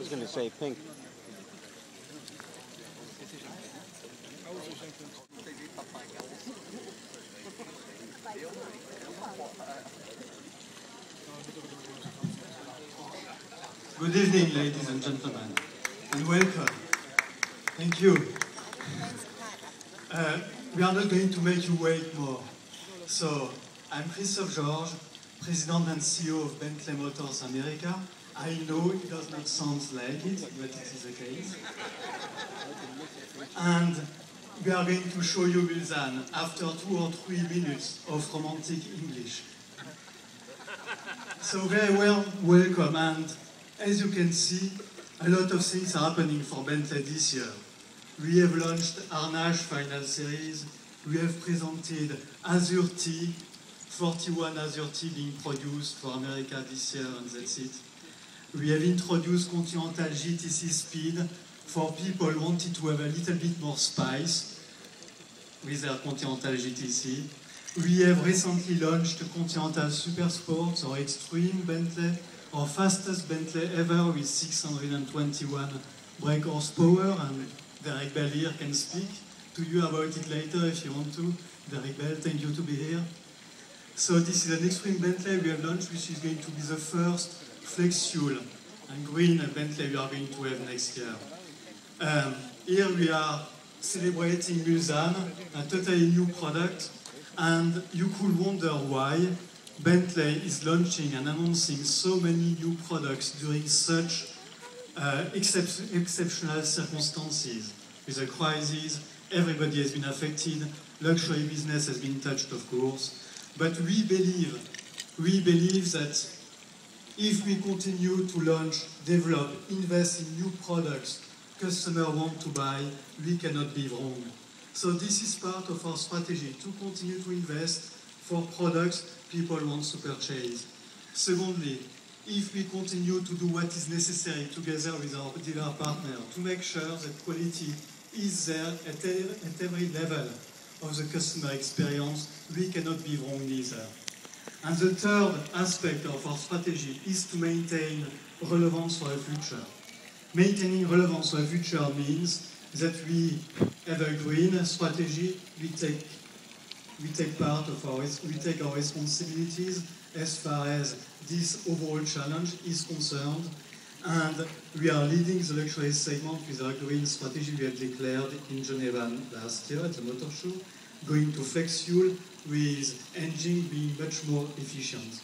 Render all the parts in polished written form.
was going to say pink. Good evening, ladies and gentlemen, and welcome. Thank you. We are not going to make you wait more. So, I'm Christophe Georges, President and CEO of Bentley Motors America. I know it does not sound like it, but it is the case. And we are going to show you Mulsanne after 2 or 3 minutes of romantic English. So very well, welcome. And as you can see, a lot of things are happening for Bentley this year. We have launched Harnage Final Series. We have presented Azure T, 41 Azure T being produced for America this year, and that's it. We have introduced Continental GTC Speed for people who wanted to have a little bit more spice with their Continental GTC. We have recently launched Continental Super Sports or Extreme Bentley, our fastest Bentley ever with 621 brake horsepower, and Derek Bell here can speak to you about it later if you want to. Derek Bell, thank you to be here. So this is an Extreme Bentley we have launched, which is going to be the first flex fuel and green Bentley we are going to have next year. Here we are celebrating Mulsanne, a totally new product, and you could wonder why Bentley is launching and announcing so many new products during such exceptional circumstances. With a crisis, everybody has been affected, luxury business has been touched, of course, but we believe that if we continue to launch, develop, invest in new products customers want to buy, we cannot be wrong. So this is part of our strategy, to continue to invest for products people want to purchase. Secondly, if we continue to do what is necessary together with our dealer partner to make sure that quality is there at every level of the customer experience, we cannot be wrong either. And the third aspect of our strategy is to maintain relevance for the future. Maintaining relevance for the future means that we have a green strategy, we take our responsibilities as far as this overall challenge is concerned, and we are leading the luxury segment with our green strategy we have declared in Geneva last year at the Motor Show, going to flex fuel with engine being much more efficient.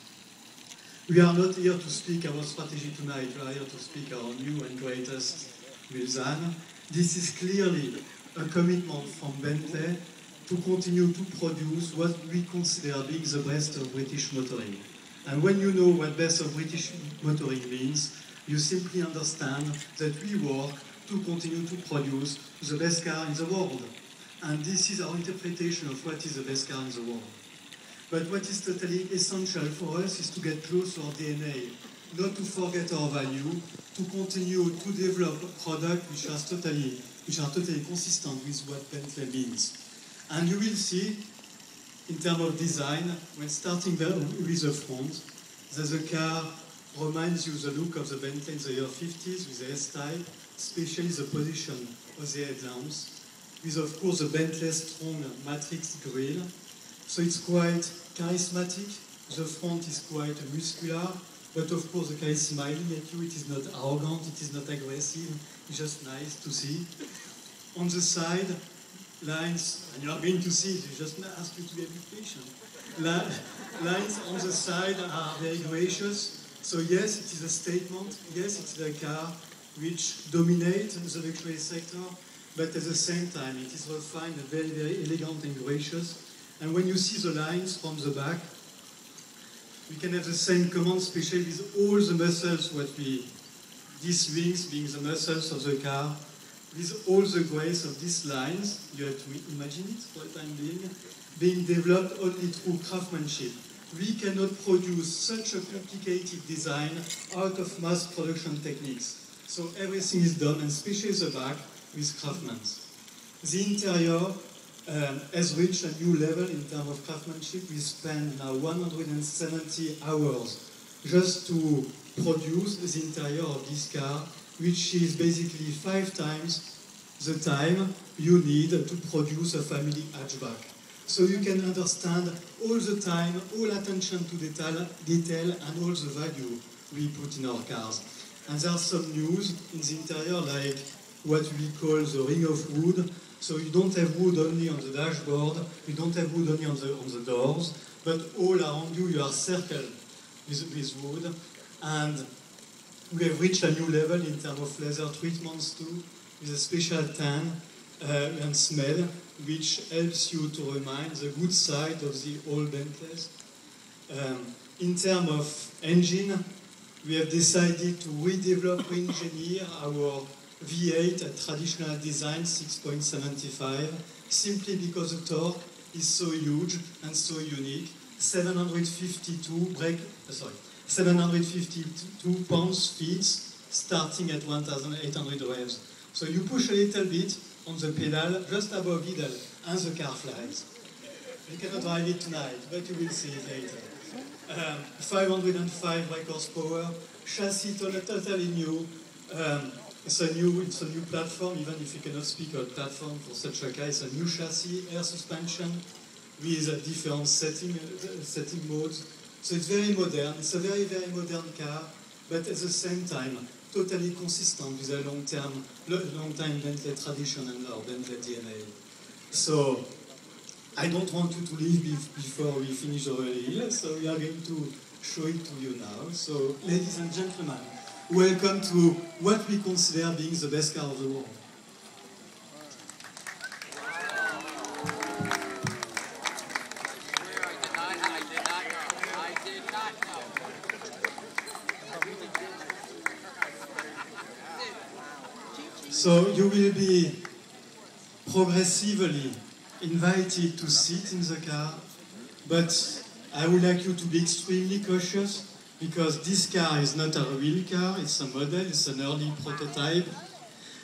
We are not here to speak our strategy tonight, we are here to speak our new and greatest Mulsanne. This is clearly a commitment from Bentley to continue to produce what we consider being the best of British motoring. And when you know what best of British motoring means, you simply understand that we work to continue to produce the best car in the world. And this is our interpretation of what is the best car in the world. But what is totally essential for us is to get close to our DNA, not to forget our value, to continue to develop products which are totally consistent with what Bentley means. And you will see, in terms of design, when starting with the front, that the car reminds you the look of the Bentley in the year 50s with the S-Type, especially the position of the headlamps, with of course the Bentley strong matrix grille. So it's quite charismatic, the front is quite muscular, but of course the car is smiling at you, it is not arrogant, it is not aggressive, it's just nice to see. On the side, lines, and you are going to see it, I just ask you to be a bit patient. Lines on the side are very gracious, so yes, it is a statement, yes, it's a car which dominates the luxury sector, but at the same time it is refined and very, very elegant and gracious. And when you see the lines from the back, we can have the same command, especially with all the muscles, these wings being the muscles of the car, with all the grace of these lines, you have to imagine it for the time being developed only through craftsmanship. We cannot produce such a complicated design out of mass production techniques. So everything is done, and especially the back, with craftsmen. The interior has reached a new level in terms of craftsmanship. We spend now 170 hours just to produce the interior of this car which is basically 5 times the time you need to produce a family hatchback. So you can understand all the time, all attention to detail and all the value we put in our cars. And there's some news in the interior, like what we call the ring of wood. So you don't have wood only on the dashboard, you don't have wood only on the doors, but all around you, you are circled with wood. And we have reached a new level in terms of leather treatments too, with a special tan and smell, which helps you to remind the good side of the old Bentleys. In terms of engine, we have decided to redevelop, re-engineer our V8 at traditional design 6.75, simply because the torque is so huge and so unique. 752 pounds-feet, starting at 1,800 revs. So you push a little bit on the pedal just above idle, and the car flies. You cannot drive it tonight, but you will see it later. 505 brake horsepower, chassis totally new. It's a new platform, even if you cannot speak about platform for such a car. It's a new chassis, air suspension with different setting modes. So it's very modern. It's a very, very modern car, but at the same time, totally consistent with a long-time Bentley tradition and our Bentley DNA. So I don't want you to leave before we finish over the hill, so we are going to show it to you now. So, ladies and gentlemen, welcome to what we consider being the best car of the world. So you will be progressively invited to sit in the car, but I would like you to be extremely cautious because this car is not a real car, it's a model, it's an early prototype.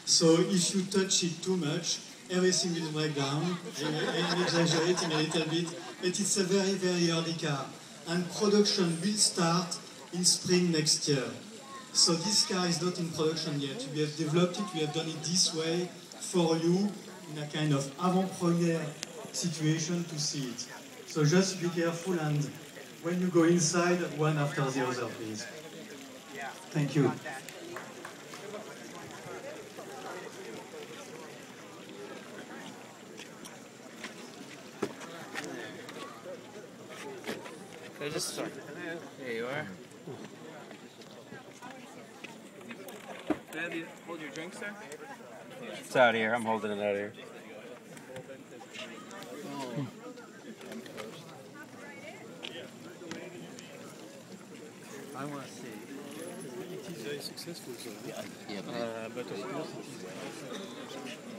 So if you touch it too much, everything will break down. I'm exaggerating a little bit, but it's a very, very early car. And production will start in spring next year. So this car is not in production yet. We have developed it, we have done it this way for you in a kind of avant-première situation to see it. So just be careful, and when you go inside, one after the other, please. Thank you. Can I just start? There you are. Can I have you hold your drink, sir? It's out here. I'm holding it out here. I want to see. It is very successful, so. Yeah, but of course it is.